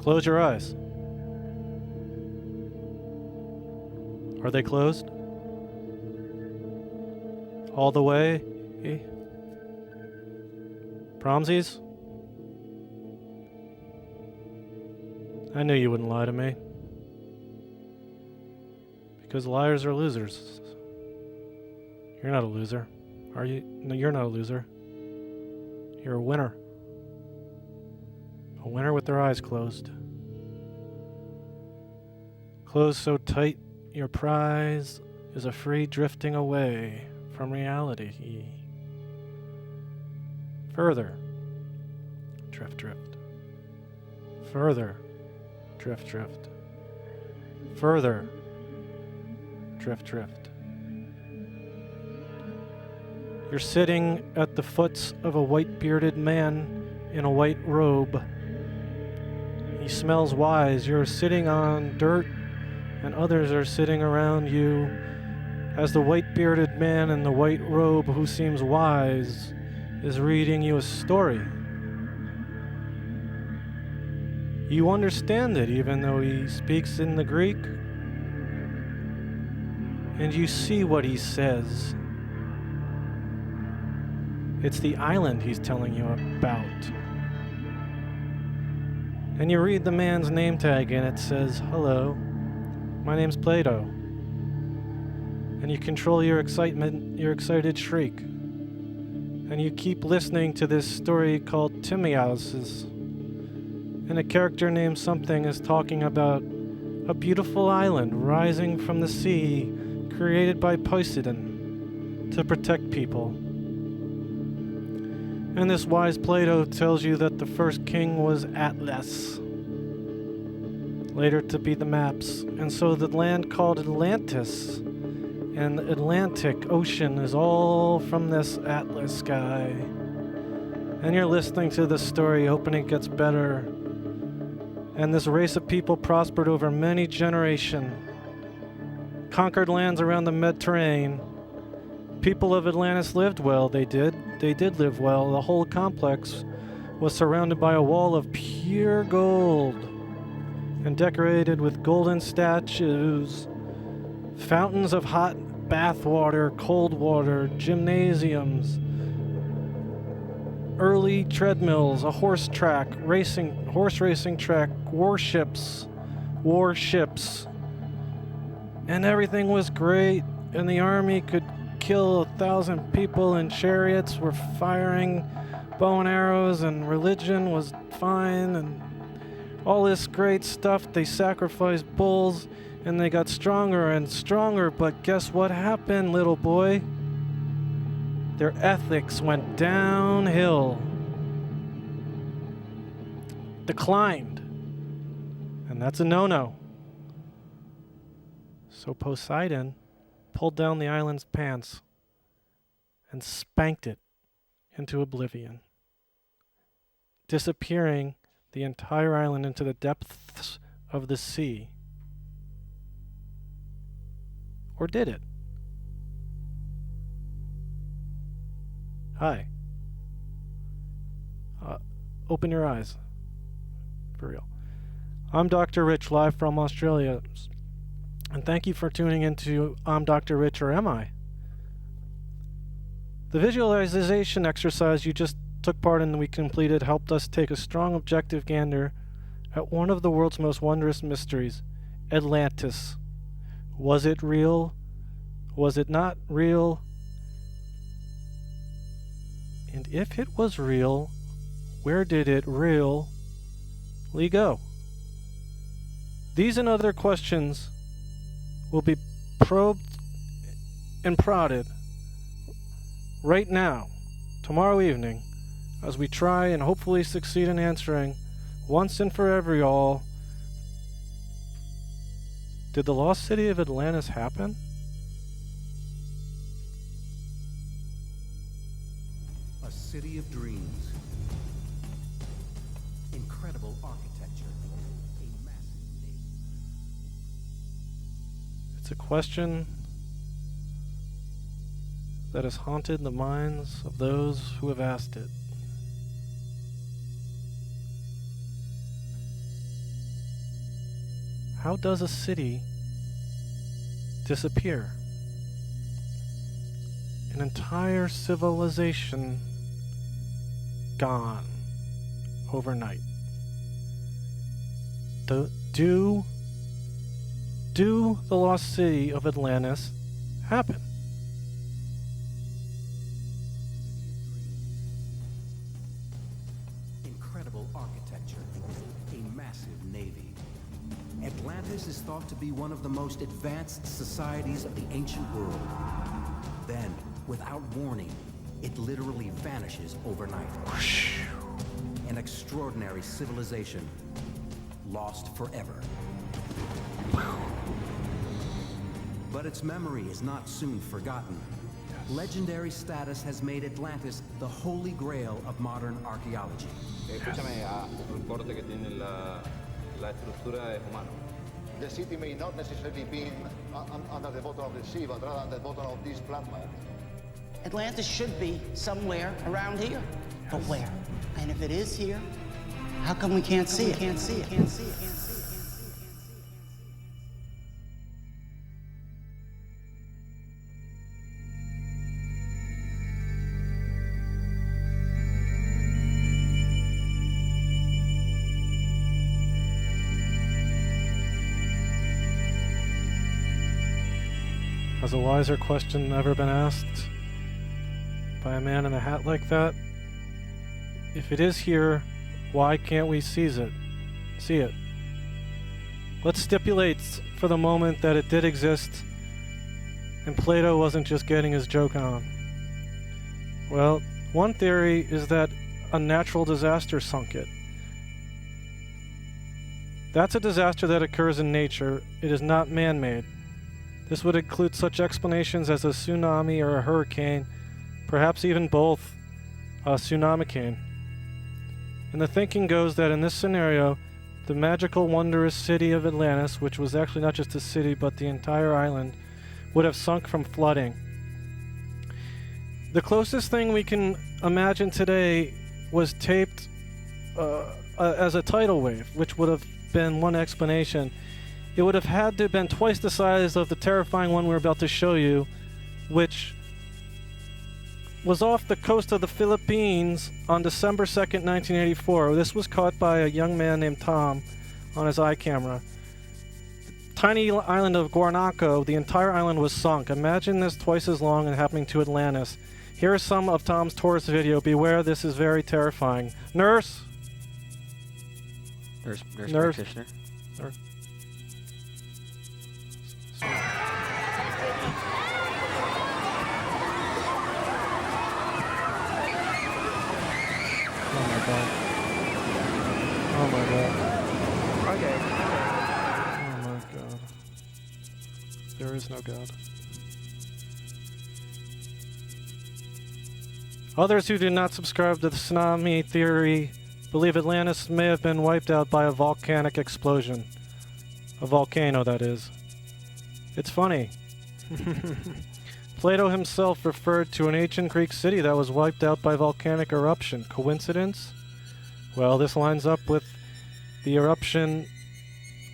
Close your eyes. Are they closed? All the way? Promsies? I knew you wouldn't lie to me. Because liars are losers. You're not a loser, are you? No, you're not a loser. You're a winner. A winner with their eyes closed. Closed so tight, your prize is a free drifting away from reality. Further, drift, drift. Further, drift, drift. Further, drift, drift. You're sitting at the foot of a white-bearded man in a white robe. He smells wise. You're sitting on dirt, and others are sitting around you as the white-bearded man in the white robe who seems wise is reading you a story. You understand it even though he speaks in the Greek, and you see what he says. It's the island he's telling you about. And you read the man's name tag and it says, "Hello, my name's Plato." And you control your excitement, your excited shriek. And you keep listening to this story called Timaeus. And a character named something is talking about a beautiful island rising from the sea created by Poseidon to protect people. And this wise Plato tells you that the first king was Atlas, later to be the maps. And so the land called Atlantis and the Atlantic Ocean is all from this Atlas guy. And you're listening to this story, hoping it gets better. And this race of people prospered over many generations, conquered lands around the Mediterranean. People of Atlantis lived well, they did. They did live well. The whole complex was surrounded by a wall of pure gold and decorated with golden statues Fountains of hot bath water, cold water, gymnasiums, early treadmills, a horse racing track, warships, and everything was great, and the army could kill 1,000 people, and chariots were firing bow and arrows, and religion was fine, and all this great stuff. They sacrificed bulls, and they got stronger and stronger, but guess what happened, little boy? Their ethics went downhill, declined, and that's a no-no. So Poseidon pulled down the island's pants and spanked it into oblivion, disappearing the entire island into the depths of the sea. Or did it? Hi. Open your eyes. For real. I'm Dr. Rich, live from Australia. And thank you for tuning into I'm Dr. Rich, or am I? The visualization exercise you just took part in and we completed helped us take a strong objective gander at one of the world's most wondrous mysteries, Atlantis. Was it real? Was it not real? And if it was real, where did it really go? These and other questions will be probed and prodded right now, tomorrow evening, as we try and hopefully succeed in answering once and for every all, did the lost city of Atlantis happen? A city of dreams. Incredible architecture. A massive navy. It's a question that has haunted the minds of those who have asked it. How does a city disappear? An entire civilization gone overnight. Do the lost city of Atlantis happen? Incredible architecture. A massive navy. Atlantis is thought to be one of the most advanced societies of the ancient world. Then, without warning, it literally vanishes overnight. An extraordinary civilization, lost forever. But its memory is not soon forgotten. Legendary status has made Atlantis the holy grail of modern archaeology. Escúchame, un corte que tiene la estructura es humano. The city may not necessarily be under the bottom of the sea, but rather at the bottom of this flatland. Atlantis should be somewhere around here. But where? And if it is here, how come we can't see it? Can't see it. Can't see it. Can't see it. Has a wiser question ever been asked by a man in a hat like that? If it is here, why can't we see it? Let's stipulate for the moment that it did exist and Plato wasn't just getting his joke on. Well, one theory is that a natural disaster sunk it. That's a disaster that occurs in nature. It is not man-made. This would include such explanations as a tsunami or a hurricane, perhaps even both, a tsunami-cane. And the thinking goes that in this scenario, the magical, wondrous city of Atlantis, which was actually not just a city but the entire island, would have sunk from flooding. The closest thing we can imagine today was taped as a tidal wave, which would have been one explanation. it would have had to have been twice the size of the terrifying one we're about to show you, which was off the coast of the Philippines on December 2nd, 1984. This was caught by a young man named Tom on his iCamera. Tiny island of Guanaco, the entire island was sunk. Imagine this twice as long and happening to Atlantis. Here is some of Tom's tourist video. Beware, this is very terrifying. Nurse Practitioner. Nurse. Oh my god. Oh my god. Okay. Oh my god. There is no god. Others who do not subscribe to the tsunami theory believe Atlantis may have been wiped out by a volcanic explosion. A volcano, that is. It's funny. Plato himself referred to an ancient Greek city that was wiped out by volcanic eruption. Coincidence? Well, this lines up with the eruption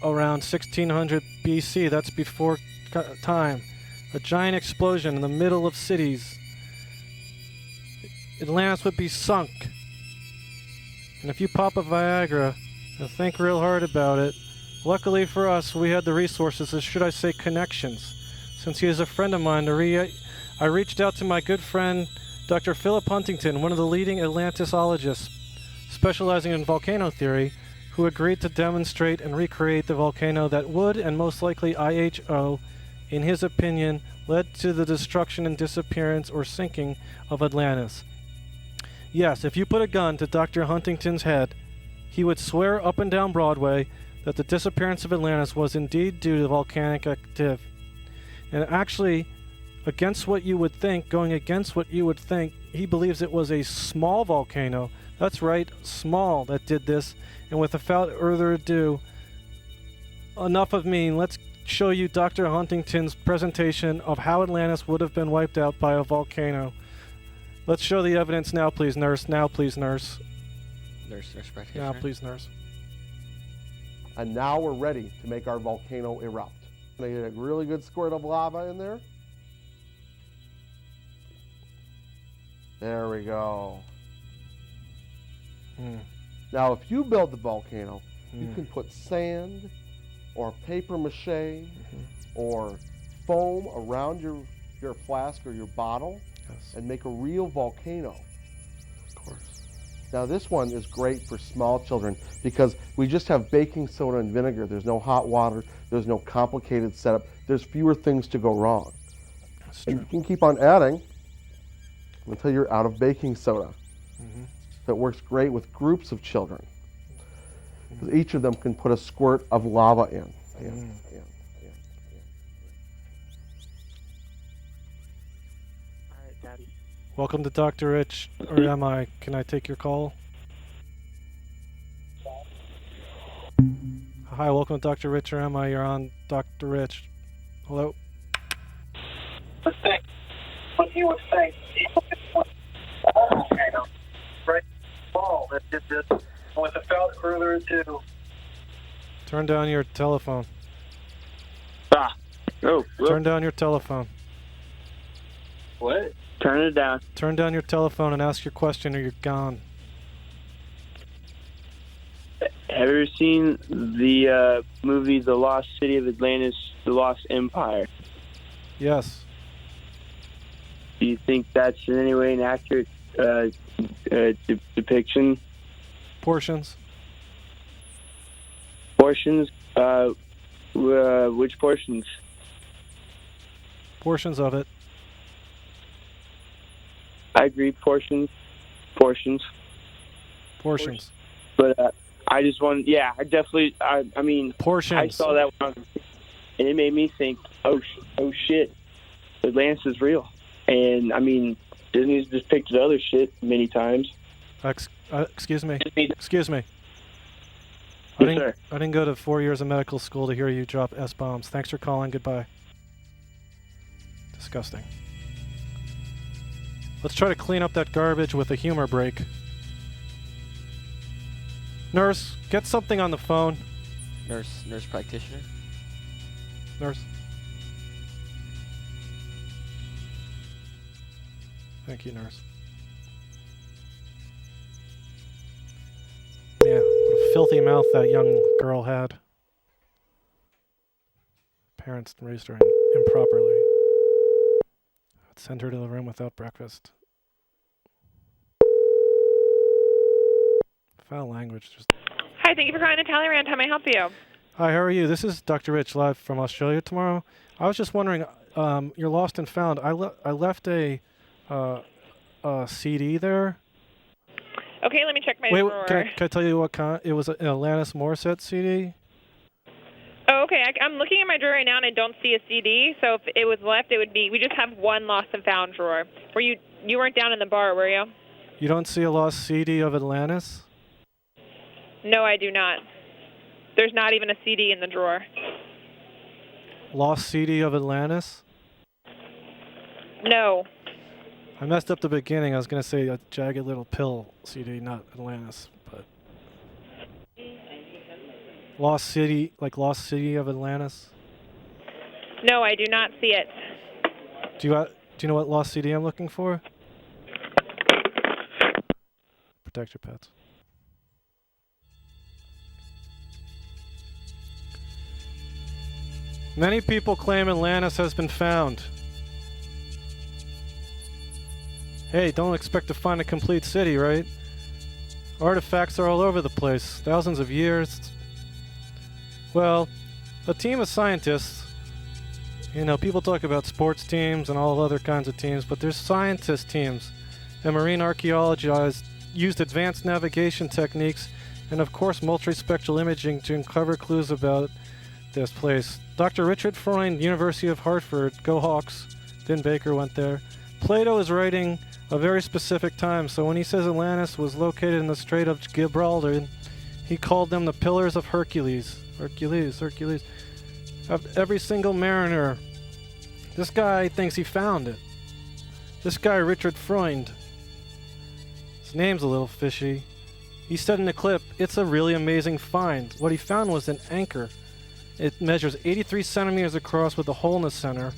around 1600 BC. That's before time. A giant explosion in the middle of cities. Atlantis would be sunk. And if you pop a Viagra and think real hard about it, luckily for us, we had the resources, or should I say connections. Since he is a friend of mine, I reached out to my good friend, Dr. Philip Huntington, one of the leading Atlantisologists specializing in volcano theory, who agreed to demonstrate and recreate the volcano that would, and most likely IHO, in his opinion, led to the destruction and disappearance or sinking of Atlantis. Yes, if you put a gun to Dr. Huntington's head, he would swear up and down Broadway that the disappearance of Atlantis was indeed due to volcanic activity. And actually, against what you would think, going against what you would think, he believes it was a small volcano. That's right, small, that did this. And without further ado, enough of me. Let's show you Dr. Huntington's presentation of how Atlantis would have been wiped out by a volcano. Let's show the evidence now, please, nurse. Now, please, nurse. Nurse practitioner. Now, please, nurse. And now we're ready to make our volcano erupt. They get a really good squirt of lava in there. There we go. Now, if you build the volcano, you can put sand or paper mache or foam around your flask or your bottle and make a real volcano. Of course. Now, this one is great for small children because we just have baking soda and vinegar. There's no hot water. There's no complicated setup. There's fewer things to go wrong. And you can keep on adding until you're out of baking soda. So it works great with groups of children. Because each of them can put a squirt of lava in. Welcome to Dr. Rich, or am I? Can I take your call? Hi, welcome to Dr. Rich, or am I? You're on Dr. Rich. Hello? What you would think, right ball that did this without further ado. Turn down your telephone. Turn down your telephone. What? Turn it down. Turn down your telephone and ask your question or you're gone. Have you ever seen the movie The Lost City of Atlantis, The Lost Empire? Yes. Do you think that's in any way an accurate depiction? Portions. Portions? Which portions? Portions of it. I agree, portions. Portions. But I just want, I definitely, I mean, Portions. I saw that one, and it made me think, oh shit, Atlantis is real. And, I mean, Disney's depicted other shit many times. Excuse me. Excuse me. Yes, sir. I didn't go to 4 years of medical school to hear you drop S-bombs. Thanks for calling. Goodbye. Disgusting. Let's try to clean up that garbage with a humor break. Nurse, get something on the phone. Nurse practitioner. Nurse. Thank you, nurse. Yeah, what a filthy mouth that young girl had. Parents raised her improperly. I'd send her to the room without breakfast. Foul language. Just. Hi, thank you for calling the Talleyrand. How may I help you? Hi, how are you? This is Dr. Rich live from Australia tomorrow. I was just wondering, you're lost and found. I left a CD there. Okay, let me check my Wait, drawer. can I tell you what kind? It was an Atlantis Morissette CD. Oh, okay. I'm looking at my drawer right now, and I don't see a CD. So if it was left, it would be. We just have one lost and found drawer. Were you weren't down in the bar, were you? You don't see a lost CD of Atlantis? No, I do not. There's not even a CD in the drawer. Lost CD of Atlantis? No. I messed up the beginning. I was gonna say a Jagged Little Pill CD, not Atlantis, but Lost City, like Lost City of Atlantis. No, I do not see it. Do you know what Lost CD I'm looking for? Protect your pets. Many people claim Atlantis has been found. Hey, don't expect to find a complete city, right? Artifacts are all over the place, thousands of years. Well, a team of scientists, you know, people talk about sports teams and all other kinds of teams, but there's scientist teams. And marine archaeologists used advanced navigation techniques and, of course, multispectral imaging to uncover clues about this place. Dr. Richard Freund, University of Hartford, go Hawks. Vin Baker went there. Plato is writing a very specific time, so when he says Atlantis was located in the Strait of Gibraltar, he called them the Pillars of Hercules. Hercules. Of every single mariner. This guy thinks he found it. This guy, Richard Freund. His name's a little fishy. He said in the clip, it's a really amazing find. What he found was an anchor. It measures 83 centimeters across with a hole in the center.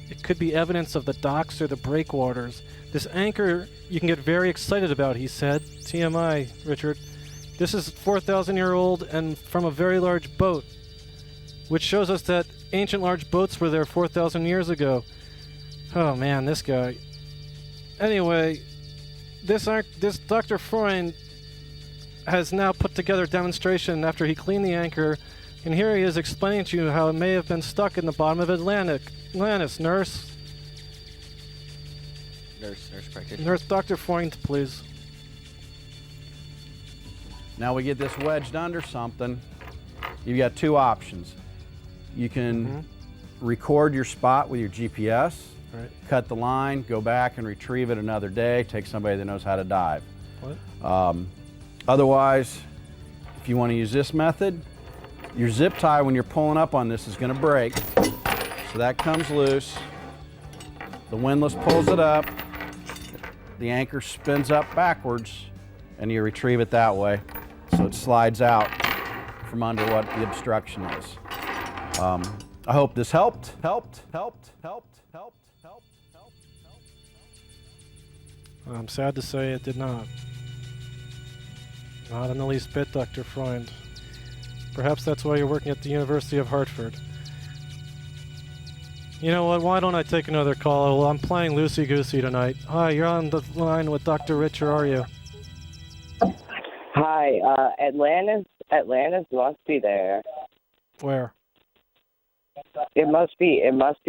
It could be evidence of the docks or the breakwaters. This anchor you can get very excited about, he said. TMI, Richard. This is 4,000-year-old and from a very large boat, which shows us that ancient large boats were there 4,000 years ago. Oh man, this guy. Anyway, this Dr. Freund has now put together a demonstration after he cleaned the anchor, and here he is explaining to you how it may have been stuck in the bottom of Atlantis. Nurse practitioner. Nurse Dr. Freund, please. Now we get this wedged under something. You've got two options. You can record your spot with your GPS, cut the line, go back and retrieve it another day, take somebody that knows how to dive. What? Otherwise, if you want to use this method, your zip tie when you're pulling up on this is going to break. So that comes loose. The windlass pulls it up. The anchor spins up backwards, and you retrieve it that way. So it slides out from under what the obstruction is. I hope this helped. I'm sad to say it did not. Not in the least bit, Dr. Freund. Perhaps that's why you're working at the University of Hartford. You know what, why don't I take another call? Well, I'm playing loosey-goosey tonight. Hi, you're on the line with Dr. Rich, or are you? Hi, Atlantis must be there. Where? It must be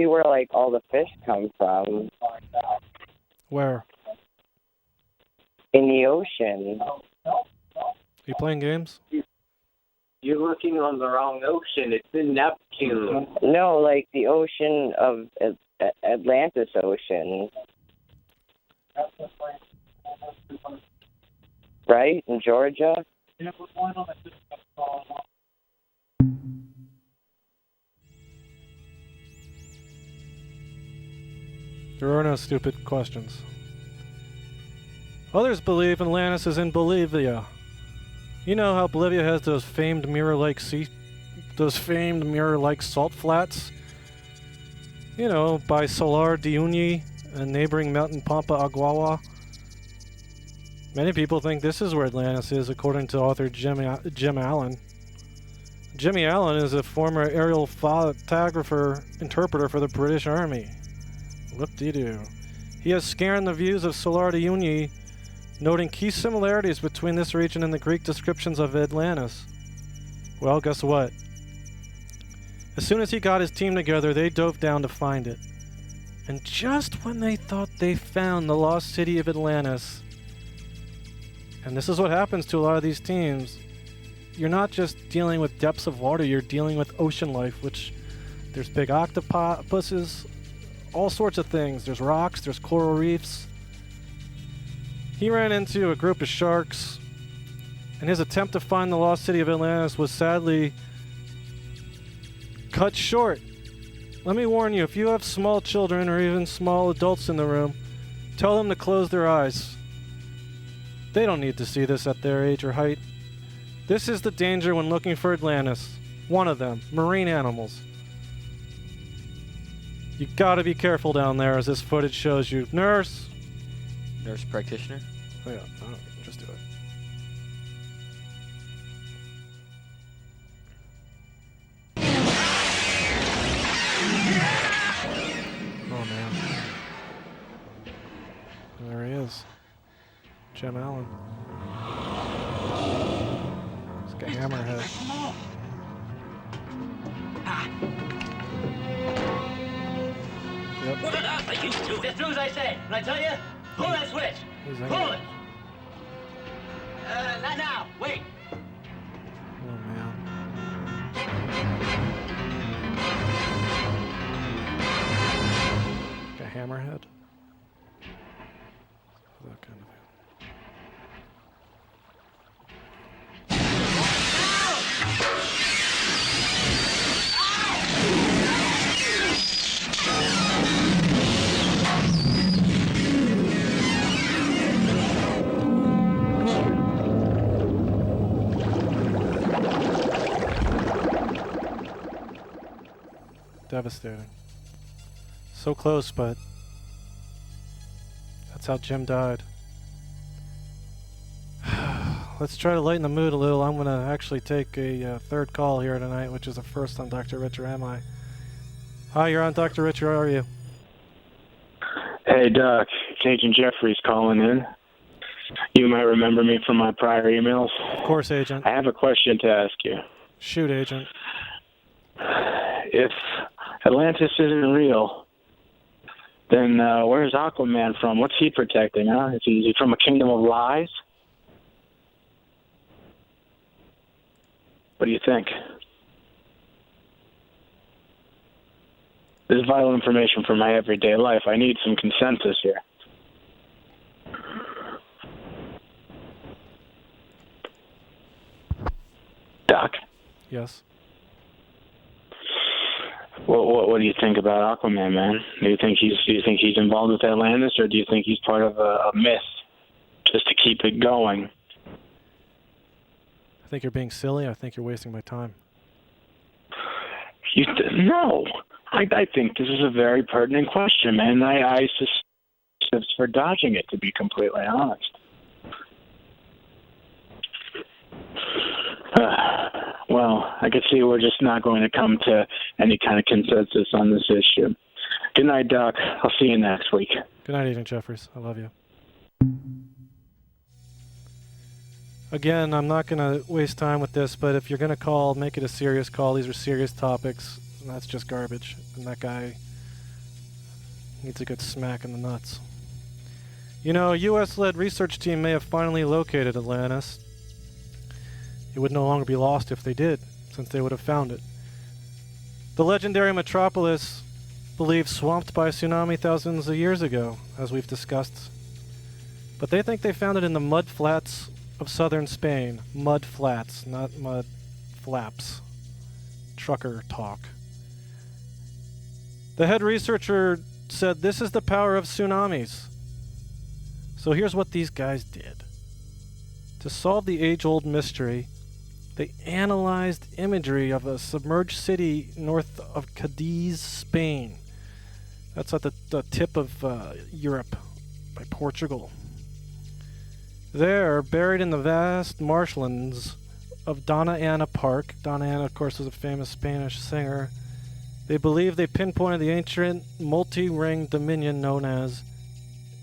where like all the fish come from. Where? In the ocean. You playing games? You're looking on the wrong ocean. It's in Neptune. No, like the ocean of Atlantis Ocean. Right? In Georgia? There are no stupid questions. Others believe Atlantis is in Bolivia. You know how Bolivia has those famed mirror-like salt flats? You know, by Salar de Uyuni and neighboring mountain Pampa Aguawa. Many people think this is where Atlantis is, according to author Jim Allen. Jimmy Allen is a former aerial photographer interpreter for the British Army. Whoop-de-doo. He has scanned the views of Salar de Uyuni, noting key similarities between this region and the Greek descriptions of Atlantis. Well, guess what? As soon as he got his team together, they dove down to find it. And just when they thought they found the lost city of Atlantis, and this is what happens to a lot of these teams, you're not just dealing with depths of water, you're dealing with ocean life, which there's big octopuses, all sorts of things. There's rocks, there's coral reefs. He ran into a group of sharks, and his attempt to find the lost city of Atlantis was sadly cut short. Let me warn you, if you have small children or even small adults in the room, tell them to close their eyes. They don't need to see this at their age or height. This is the danger when looking for Atlantis. One of them, marine animals. You gotta be careful down there, as this footage shows you. Nurse! Nurse practitioner? Oh yeah, just do it. Oh man. There he is. Jim Allen. It's like a hammerhead. Yep. What else are you do? Just do as I say. When I tell you, pull that switch. Pull it. Not now. Wait. Oh man. Like a hammerhead. That kind of. Devastating. So close, but that's how Jim died. Let's try to lighten the mood a little. I'm going to actually take a third call here tonight, which is the first on Dr. Richard. Am I? Hi, you're on Dr. Richard. How are you? Hey, Doc. It's Agent Jeffries calling in. You might remember me from my prior emails. Of course, Agent. I have a question to ask you. Shoot, Agent. If Atlantis isn't real, then where's Aquaman from? What's he protecting, huh? Is he from a kingdom of lies? What do you think? This is vital information for my everyday life. I need some consensus here. Doc? Yes? What do you think about Aquaman, man? Do you think he's involved with Atlantis, or do you think he's part of a myth just to keep it going? I think you're being silly. I think you're wasting my time. No. I think this is a very pertinent question, man. I suspect for dodging it, to be completely honest. Well, I can see we're just not going to come to any kind of consensus on this issue. Good night, Doc. I'll see you next week. Good night, Agent Jeffries. I love you. Again, I'm not going to waste time with this, but if you're going to call, make it a serious call. These are serious topics, and that's just garbage. And that guy needs a good smack in the nuts. You know, a U.S.-led research team may have finally located Atlantis. It would no longer be lost if they did, since they would have found it. The legendary metropolis, believed swamped by a tsunami thousands of years ago, as we've discussed. But they think they found it in the mud flats of southern Spain. Mud flats, not mud flaps. Trucker talk. The head researcher said this is the power of tsunamis. So here's what these guys did. To solve the age-old mystery, they analyzed imagery of a submerged city north of Cadiz, Spain. That's at the tip of Europe by Portugal. There, buried in the vast marshlands of Donna Ana Park, Donna Ana, of course, was a famous Spanish singer, they believe they pinpointed the ancient multi-ringed dominion known as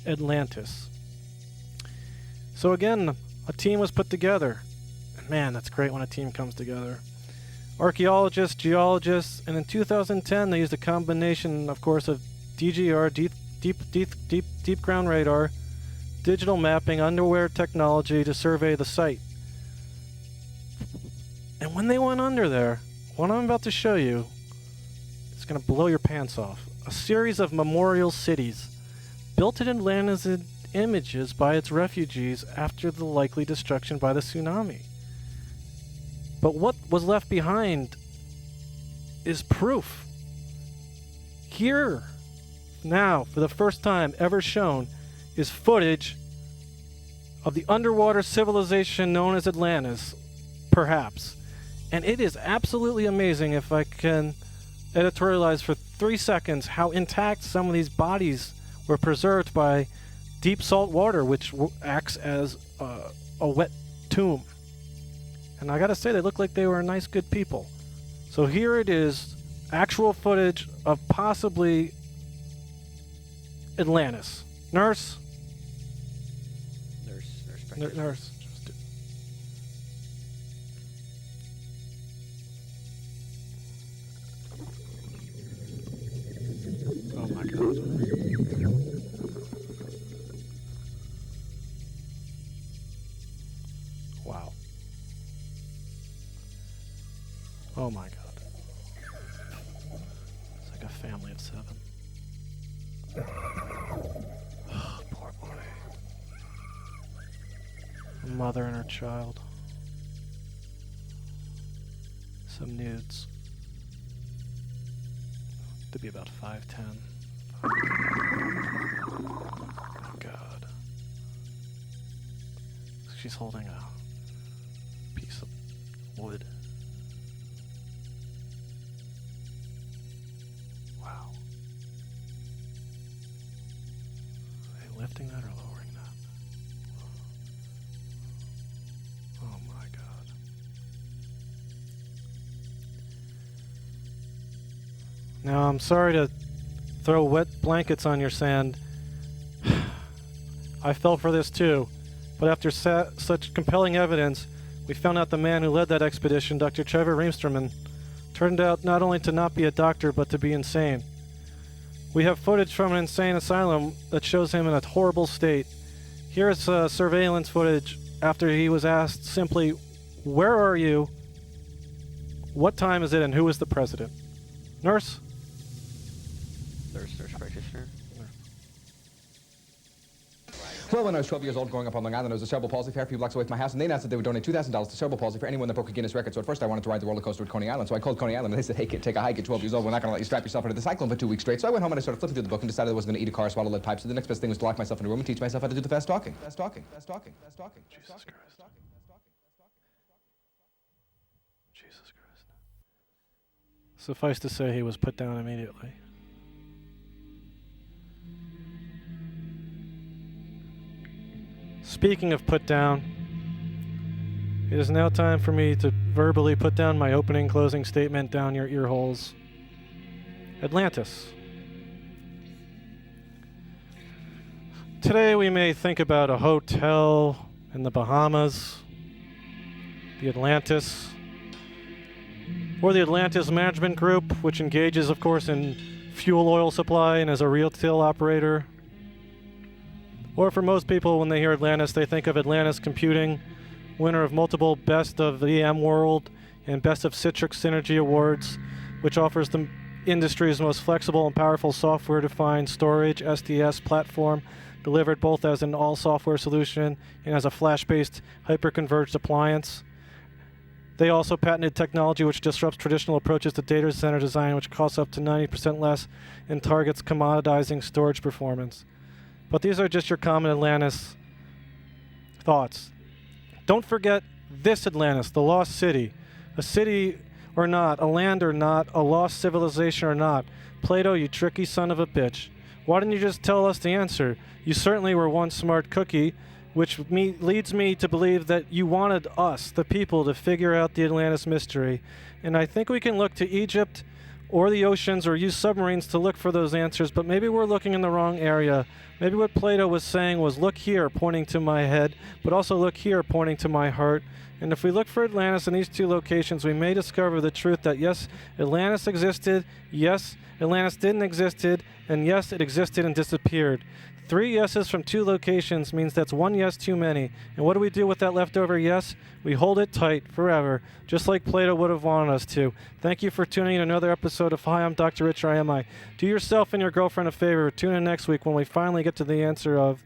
Atlantis. So again, a team was put together. And man, that's great when a team comes together. Archaeologists, geologists, and in 2010 they used a combination, of course, of DGR, deep ground radar, digital mapping, underwater technology to survey the site. And when they went under there, what I'm about to show you is going to blow your pants off. A series of memorial cities built in Atlantis in images by its refugees after the likely destruction by the tsunami. But what was left behind is proof. Here, now, for the first time ever shown, is footage of the underwater civilization known as Atlantis, perhaps. And it is absolutely amazing, if I can editorialize for 3 seconds, how intact some of these bodies were preserved by deep salt water, which acts as a wet tomb. And I gotta say, they look like they were nice, good people. So here it is, actual footage of possibly Atlantis. Nurse? Nurse. Oh my God. Wow. Oh my God. It's like a family of 7. Oh, poor boy. A mother and her child. Some nudes. To be about 5'10". Oh God. She's holding a piece of wood. Wow. Are they lifting that or lowering that? Oh my God. Now, I'm sorry to throw wet blankets on your sand. I fell for this too. But after such compelling evidence, we found out the man who led that expedition, Dr. Trevor Reemsterman, turned out not only to not be a doctor, but to be insane. We have footage from an insane asylum that shows him in a horrible state. Here is surveillance footage after he was asked simply, "Where are you? What time is it? And who is the president?" Nurse? Nurse practitioner. Well, when I was 12 years old growing up on Long Island, there was a cerebral palsy fair a few blocks away from my house, and they announced that they would donate $2,000 to cerebral palsy for anyone that broke a Guinness record. So at first I wanted to ride the roller coaster at Coney Island, so I called Coney Island, and they said, "Hey kid, take a hike at 12 years old. We're not going to let you strap yourself into the cyclone for 2 weeks straight." So I went home and I started flipping through the book and decided I wasn't going to eat a car, swallow lead pipes. So the next best thing was to lock myself in a room and teach myself how to do the fast talking. Fast talking. Fast talking. Fast talking. Jesus Christ. Jesus Christ. Suffice to say, he was put down immediately. Speaking of put down, it is now time for me to verbally put down my opening closing statement down your ear holes. Atlantis. Today we may think about a hotel in the Bahamas, the Atlantis, or the Atlantis Management Group, which engages, of course, in fuel oil supply and is a retail operator. Or for most people, when they hear Atlantis, they think of Atlantis Computing, winner of multiple Best of the EM World and Best of Citrix Synergy Awards, which offers the industry's most flexible and powerful software-defined storage SDS platform, delivered both as an all-software solution and as a flash-based hyper-converged appliance. They also patented technology which disrupts traditional approaches to data center design, which costs up to 90% less and targets commoditizing storage performance. But these are just your common Atlantis thoughts. Don't forget this Atlantis, the Lost City, a city or not, a land or not, a lost civilization or not. Plato, you tricky son of a bitch. Why didn't you just tell us the answer? You certainly were one smart cookie, which leads me to believe that you wanted us, the people, to figure out the Atlantis mystery. And I think we can look to Egypt or the oceans or use submarines to look for those answers, but maybe we're looking in the wrong area. Maybe what Plato was saying was look here, pointing to my head, but also look here, pointing to my heart. And if we look for Atlantis in these two locations, we may discover the truth that yes, Atlantis existed, yes, Atlantis didn't existed, and yes, it existed and disappeared. 3 yeses from 2 locations means that's 1 yes too many. And what do we do with that leftover yes? We hold it tight forever, just like Plato would have wanted us to. Thank you for tuning in to another episode of Hi, I'm Dr. Rich, or Am I? Do yourself and your girlfriend a favor. Tune in next week when we finally get to the answer of...